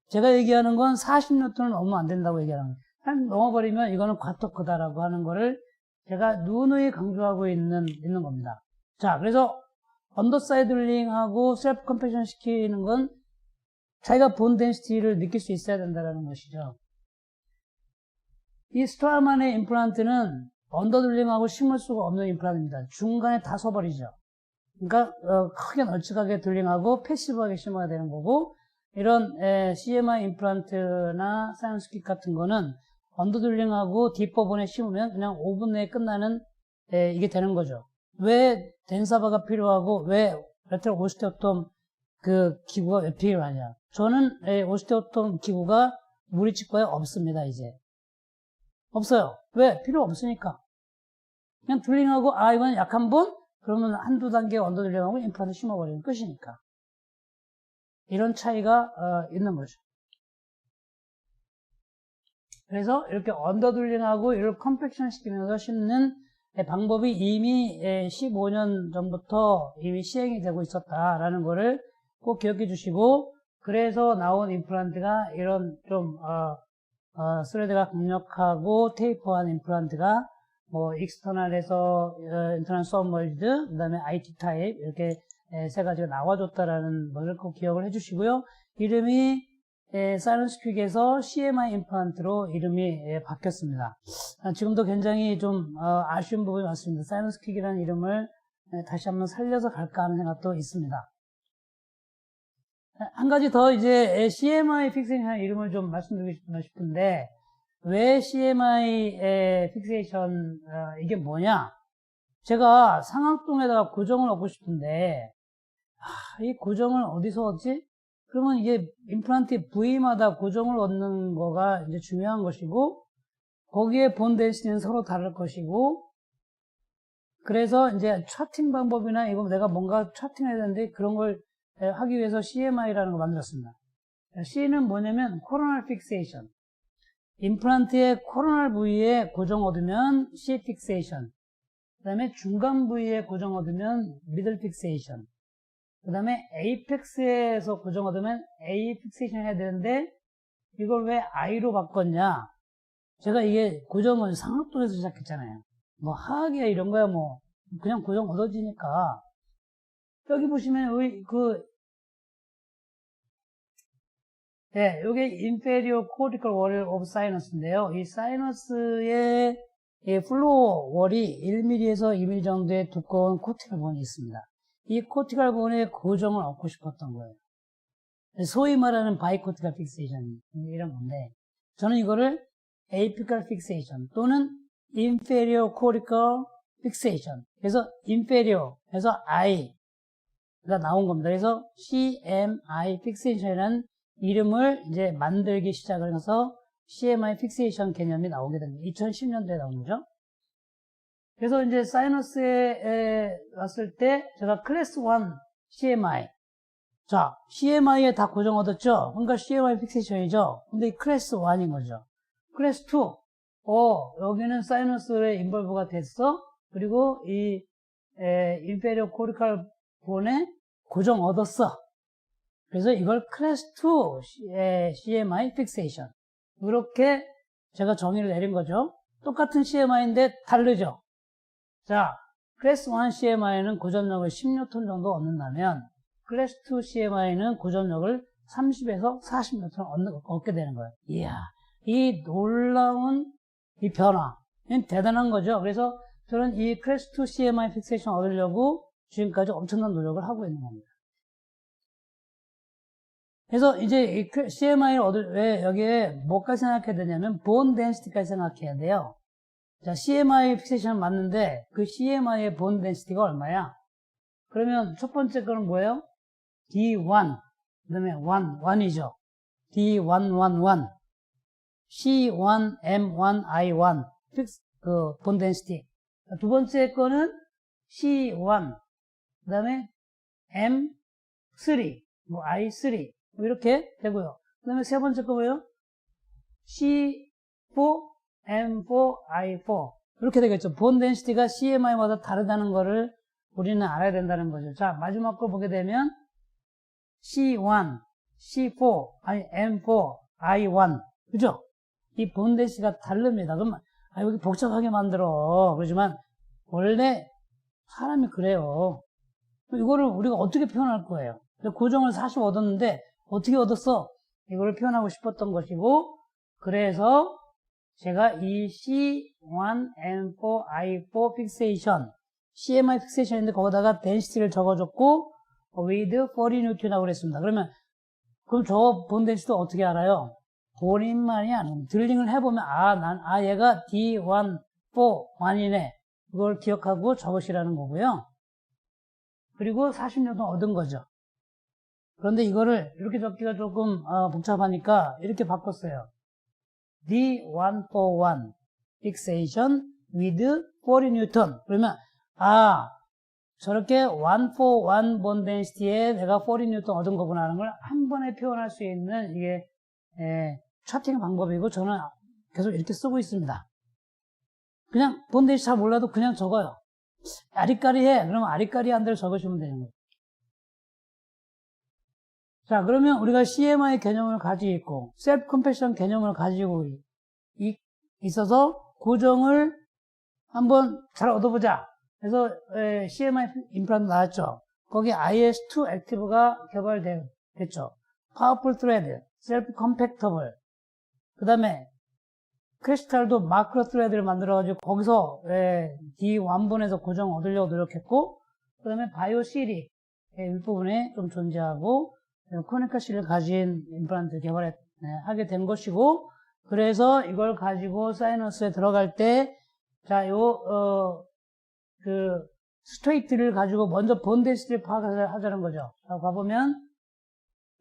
제가 얘기하는 건 40N은 넘으면 안 된다고 얘기하는 거예요. 한 넘어버리면 이거는 과토크다라고 하는 거를 제가 누누이 강조하고 있는 겁니다. 자, 그래서 언더사이드링하고 셀프 컴팩션 시키는 건 자기가 본 덴시티를 느낄 수 있어야 된다는 것이죠. 이 스트라만의 임플란트는 언더들링하고 심을 수가 없는 임플란트입니다. 중간에 다 서버리죠. 그러니까 크게 널찍하게 들링하고 패시브하게 심어야 되는 거고, 이런 CMI 임플란트나 사이언스킥 같은 거는 언더들링하고 뒷부분에 심으면 그냥 5분 내에 끝나는 이게 되는 거죠. 왜 덴사바가 필요하고 왜 레트럴 오스테오톰 기구가 왜 필요하냐? 저는 오스테오톰 기구가 우리 치과에 없습니다. 이제 없어요. 왜? 필요 없으니까. 그냥 들링하고 이건 약한 분? 그러면 한두 단계 언더들링하고 임플란트 심어버리면 끝이니까. 이런 차이가 있는 거죠. 그래서 이렇게 언더들링하고 이걸 컴팩션 시키면서 심는 방법이 이미 15년 전부터 이미 시행이 되고 있었다라는 거를 꼭 기억해 주시고, 그래서 나온 임플란트가 이런 좀 스레드가 강력하고 테이퍼한 임플란트가 뭐 익스터널에서 인터널 서브머리드, 그 다음에 IT 타입 이렇게 세 가지가 나와줬다라는 것을 꼭 기억을 해주시고요. 이름이 사이언스퀵에서 CMI 임플란트로 이름이 바뀌었습니다. 지금도 굉장히 좀 아쉬운 부분이 많습니다. 사이언스퀵이라는 이름을 다시 한번 살려서 갈까 하는 생각도 있습니다. 한 가지 더 이제 CMI 픽세이션 이름을 좀 말씀드리고 싶은데, 왜 CMI 픽세이션 이게 뭐냐? 제가 상악동에다가 고정을 얻고 싶은데 이 고정을 어디서 얻지? 그러면 이게 임플란트 부위마다 고정을 얻는 거가 이제 중요한 것이고, 거기에 본 덴시티는 서로 다를 것이고, 그래서 이제 차팅 방법이나 이거 내가 뭔가 차팅해야 되는데 그런 걸 하기 위해서 CMI라는 걸 만들었습니다. C는 뭐냐면 코로날 픽세이션. 임플란트의 코로날 부위에 고정 얻으면 C 픽세이션. 그 다음에 중간 부위에 고정 얻으면 미들 픽세이션. 그 다음에 에이펙스에서 고정 얻으면 A 픽세이션 해야 되는데 이걸 왜 I로 바꿨냐? 제가 이게 고정은 상학동에서 시작했잖아요. 뭐 하학이야 이런 거야 뭐 그냥 고정 얻어지니까. 여기 보시면 네, 요게 inferior cortical wall of sinus인데요. 이 사이너스의 플로어 월이 1mm에서 2mm 정도의 두꺼운 코티칼 본이 있습니다. 이 코티칼 본의 고정을 얻고 싶었던 거예요. 소위 말하는 바이코티칼 픽세이션 이런 건데 저는 이거를 apical fixation 또는 inferior cortical fixation 그래서 inferior 해서 I가 나온 겁니다. 그래서 CMI fixation이라는 이름을 이제 만들기 시작을 해서 CMI 픽세이션 개념이 나오게 됩니다. 2010년도에 나온 거죠. 그래서 이제 사이너스에 왔을 때 제가 클래스 1 CMI. 자, CMI에 다 고정 얻었죠? 그러니까 CMI 픽세이션이죠? 근데 이 클래스 1인 거죠. 클래스 2. 여기는 사이너스에 인볼브가 됐어. 그리고 이 인페리어 코리칼 본에 고정 얻었어. 그래서 이걸 클래스 2 CMI 픽세이션. 이렇게 제가 정의를 내린 거죠. 똑같은 CMI인데 다르죠. 자, 클래스 1 CMI는 고점력을 10N 정도 얻는다면 클래스 2 CMI는 고점력을 30에서 40N 얻게 되는 거예요. 이야, 이 놀라운 이 변화는 대단한 거죠. 그래서 저는 이 클래스 2 CMI 픽세이션 얻으려고 지금까지 엄청난 노력을 하고 있는 겁니다. 그래서 이제 이 CMI를 왜 여기에 뭐까지 생각해야 되냐면 본 덴시티까지 생각해야 돼요. 자, CMI 픽세이션 맞는데 그 CMI의 본 덴시티가 얼마야? 그러면 첫 번째 거는 뭐예요? D1, 그 다음에 1이죠. D111, C1, M1, I1, 본 덴시티. 두 번째 거는 C1, 그 다음에 M3, I3, 이렇게 되고요. 그 다음에 세 번째 거 뭐예요? C4, M4, I4 이렇게 되겠죠. 본 덴시티가 CMI마다 다르다는 거를 우리는 알아야 된다는 거죠. 자, 마지막 거 보게 되면 C1, C4, M4, I1 그죠? 이 본 덴시티가 다릅니다. 그러면 여기 복잡하게 만들어. 그렇지만 원래 사람이 그래요. 이거를 우리가 어떻게 표현할 거예요? 고정을 40 얻었는데 어떻게 얻었어? 이걸 표현하고 싶었던 것이고 그래서 제가 이 C1, M4, I4 픽세이션 CMI 픽세이션인데 거기다가 덴시티를 적어줬고 with 40N이라고 그랬습니다. 그럼 저 본 덴시티도 어떻게 알아요? 본인만이 아니고 드릴링을 해보면 얘가 D1, 4, 1이네. 그걸 기억하고 적으시라는 거고요. 그리고 40N 얻은 거죠. 그런데 이거를 이렇게 적기가 조금 복잡하니까 이렇게 바꿨어요. D141 fixation with 40N. 그러면 저렇게 141 본 덴시티에 내가 40N 얻은 거구나 하는 걸 한 번에 표현할 수 있는 이게 차팅 방법이고 저는 계속 이렇게 쓰고 있습니다. 그냥 본 덴시티 잘 몰라도 그냥 적어요. 아리까리해. 그러면 아리까리한 대로 적으시면 되는 거예요. 자, 그러면 우리가 CMI 개념을 가지고 있고, 셀프 컴패션 개념을 가지고 있어서 고정을 한번 잘 얻어보자. 그래서 CMI 임플란트 나왔죠. 거기 IS2 액티브가 개발됐죠. 파워풀 트레드, 셀프 컴팩터블, 그 다음에 크리스탈도 마크로 트레드를 만들어가지고 거기서 D1본에서 고정 얻으려고 노력했고, 그 다음에 바이오시리 윗부분에 좀 존재하고 코니컬 실을 가진 임플란트 하게 된 것이고, 그래서 이걸 가지고 사이너스에 들어갈 때, 자, 스트레이트를 가지고 먼저 본 덴시티를 파악하자는 거죠. 자, 봐보면,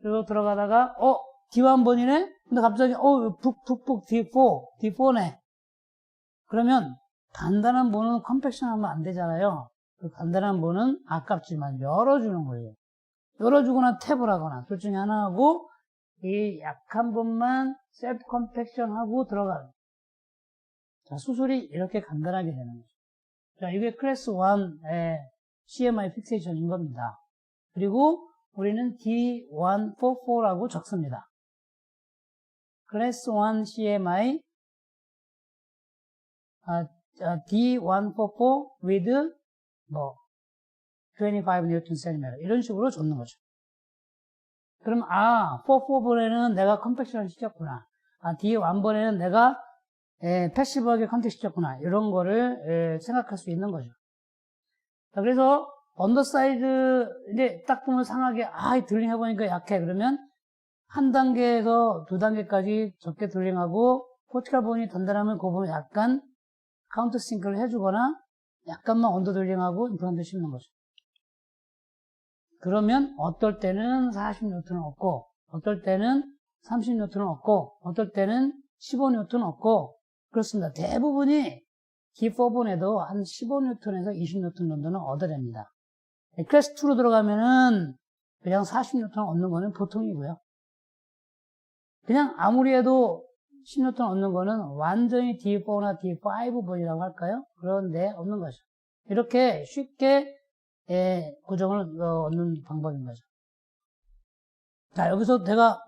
그리고 들어가다가, D1본이네? 근데 갑자기, 푹, D4네. 그러면, 간단한 본은 컴팩션 하면 안 되잖아요. 그 간단한 본은 아깝지만 열어주는 거예요. 열어주거나 탭을 하거나 둘 중에 하나 하고 이 약한 부분만 셀프 컴팩션 하고 들어가는. 자, 수술이 이렇게 간단하게 되는 거죠. 자, 이게 클래스 1의 CMI 픽세이션인 겁니다. 그리고 우리는 D144라고 적습니다. 클래스 1 CMI D144 with 25 Newton cm 이런 식으로 적는 거죠. 그럼 44번에는 내가 컴팩션을 시켰구나. D1번에는 내가 패시브하게 컨택 시켰구나. 이런 거를 생각할 수 있는 거죠. 자, 그래서 언더사이드 이제 딱 보면 상하게 드링 해보니까 약해. 그러면 한 단계에서 두 단계까지 적게 드링하고 코티칼 본이 단단하면 그 부분 약간 카운터 싱크를 해주거나 약간만 언더 드링하고 임플란트 심는 거죠. 그러면 어떨 때는 40N은 얻고 어떨 때는 30N은 얻고 어떨 때는 15N은 얻고 그렇습니다. 대부분이 D4번에도 한 15N에서 20N 정도는 얻어냅니다. 클래스 2로 들어가면은 그냥 40N 얻는 거는 보통이고요. 그냥 아무리 해도 10N 얻는 거는 완전히 D4나 D5번이라고 할까요? 그런데 얻는 거죠. 이렇게 쉽게 고정을 얻는 방법인 거죠. 자, 여기서 제가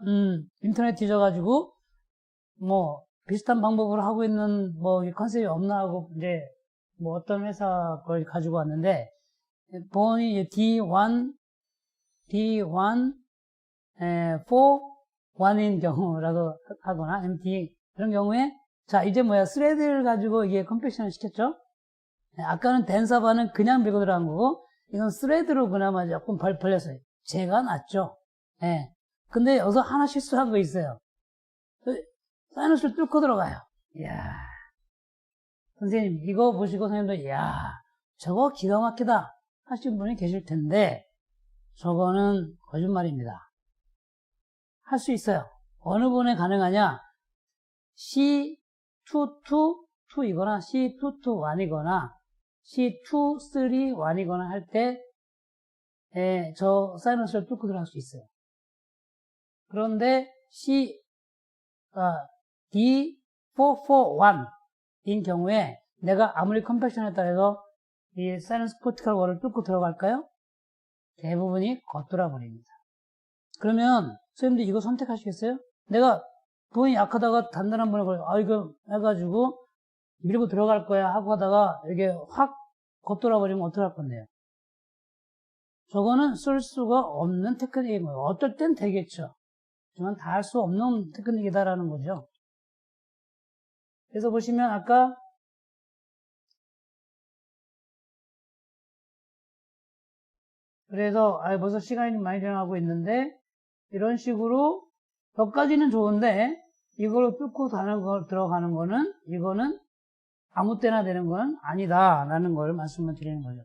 인터넷 뒤져가지고 비슷한 방법으로 하고 있는 컨셉이 없나 하고 이제 어떤 회사 걸 가지고 왔는데 본이 D1 4 1인 경우라고 하거나 MT 그런 경우에 자 이제 스레드를 가지고 이게 컴팩션을 시켰죠. 아까는 덴사바는 그냥 밀고 들어간 거고 이건 스레드로 그나마 조금 벌렸어요. 제가 낫죠. 근데 여기서 하나 실수한 거 있어요. 사이너스를 뚫고 들어가요. 이야. 선생님, 이거 보시고 선생님도, 이야, 저거 기가 막히다 하신 분이 계실 텐데, 저거는 거짓말입니다. 할 수 있어요. 어느 분에 가능하냐? C2-2이거나 C2-1이거나 C2-3-1이거나 할 때, 저 사이너스를 뚫고 들어갈 수 있어요. 그런데 D441인 경우에 내가 아무리 컴팩션에 따라서 이 사이너스 코티칼 월을 뚫고 들어갈까요? 대부분이 겉돌아 버립니다. 그러면 선생님들 이거 선택하시겠어요? 내가 부분이 약하다가 단단한 분을 이거 해가지고 밀고 들어갈 거야 하고 하다가 이게 확 겉돌아 버리면 어떡할 건데요? 저거는 쓸 수가 없는 테크닉인 거예요. 어떨 땐 되겠죠. 하지만 다 할 수 없는 테크닉이다라는 거죠. 그래서 보시면 아까 그래서 벌써 시간이 많이 지나가고 있는데 이런 식으로 여기까지는 좋은데 이걸로 뚫고 들어가는 거는 이거는 아무 때나 되는 건 아니다라는 걸 말씀을 드리는 거죠.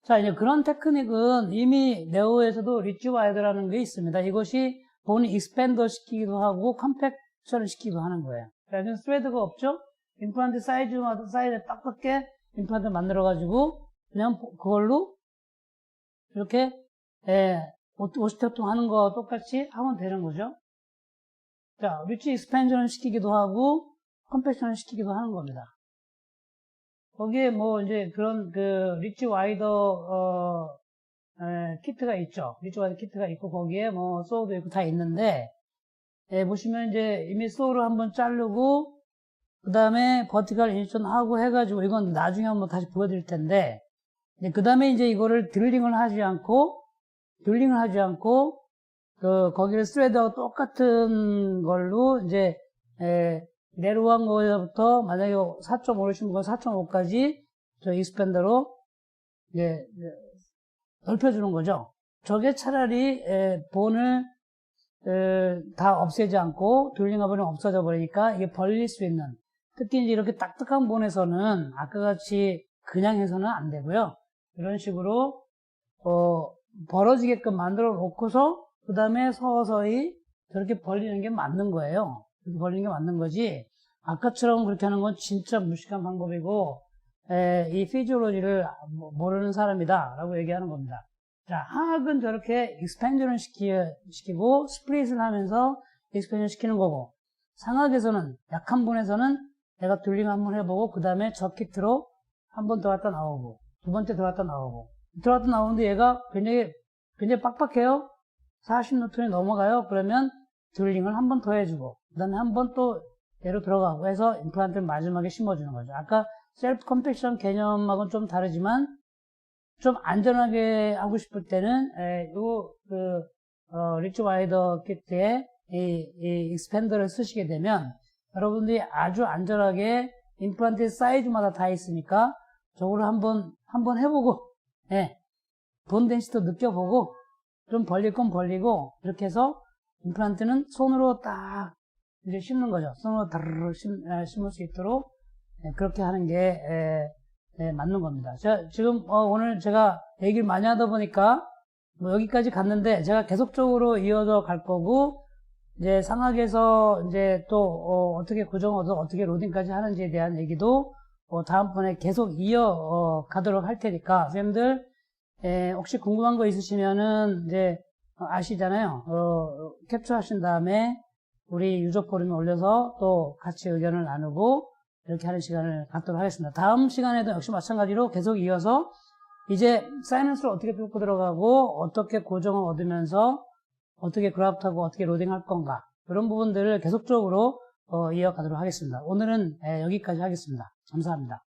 자, 이제 그런 테크닉은 이미 네오에서도 리치 와이드라는 게 있습니다. 이것이 본이 익스펜더 시키기도 하고 컴팩션을 시키기도 하는 거예요. 그래서 스레드가 없죠? 임플란트 사이즈에 딱 맞게 임플란트 만들어가지고 그냥 그걸로 이렇게 오스테오통 하는 거 똑같이 하면 되는 거죠. 자, 리치 익스펜션을 시키기도 하고 컴팩션을 시키기도 하는 겁니다. 거기에 이제 그런 리치 와이더 키트가 있죠. 리치 와이더 키트가 있고 거기에 소우도 있고 다 있는데 보시면 이제 이미 소우를 한번 자르고 그 다음에 버티컬 인션 하고 해가지고 이건 나중에 한번 다시 보여드릴 텐데 그 다음에 이제 이거를 드릴링을 하지 않고 거기를 스레드하고 똑같은 걸로 이제 내려간 거부터 만약에 4.5를 심은 건 4.5까지 저 익스펜더로 이제 넓혀주는 거죠. 저게 차라리 본을 다 없애지 않고 드릴링하면 없어져 버리니까 이게 벌릴 수 있는 특히 이제 이렇게 딱딱한 본에서는 아까 같이 그냥 해서는 안 되고요. 이런 식으로 벌어지게끔 만들어 놓고서 그 다음에 서서히 저렇게 벌리는 게 맞는 거예요. 이렇게 벌리는 게 맞는 거지 아까처럼 그렇게 하는 건 진짜 무식한 방법이고 이 피지올로지를 모르는 사람이다 라고 얘기하는 겁니다. 자, 하악은 저렇게 익스펜전을 시키고 스플릿을 하면서 익스펜전 시키는 거고, 상악에서는 약한 분에서는 내가 듀얼링 한번 해보고 그 다음에 저 키트로 한 번 들어갔다 나오고 두 번째 들어갔다 나오고 들어갔다 나오는데 얘가 굉장히 빡빡해요. 40뉴턴이 넘어가요. 그러면 듀얼링을 한 번 더 해주고 그 다음에 한 번 또 얘로 들어가고 해서 임플란트를 마지막에 심어주는 거죠. 아까 셀프 컴팩션 개념하고는 좀 다르지만 좀 안전하게 하고 싶을 때는 리치 와이더 키트에 이 익스펜더를 쓰시게 되면 여러분들이 아주 안전하게 임플란트의 사이즈마다 다 있으니까 저거를 한번 해보고, 본 덴시티도 느껴보고, 좀 벌릴 건 벌리고, 이렇게 해서 임플란트는 손으로 딱 이제 심는 거죠. 손으로 다르르 심을 수 있도록, 그렇게 하는 게, 맞는 겁니다. 지금, 오늘 제가 얘기를 많이 하다 보니까, 뭐 여기까지 갔는데, 제가 계속적으로 이어져 갈 거고, 이제 상악에서 이제 또 어떻게 고정을 어떻게 로딩까지 하는지에 대한 얘기도 다음번에 계속 가도록 할 테니까 선생님들 혹시 궁금한 거 있으시면은 이제 아시잖아요. 캡처하신 다음에 우리 유저 포럼에 올려서 또 같이 의견을 나누고 이렇게 하는 시간을 갖도록 하겠습니다. 다음 시간에도 역시 마찬가지로 계속 이어서 이제 사이언스를 어떻게 뚫고 들어가고 어떻게 고정을 얻으면서 어떻게 그래프트하고 어떻게 로딩할 건가 이런 부분들을 계속적으로 이어가도록 하겠습니다. 오늘은 여기까지 하겠습니다. 감사합니다.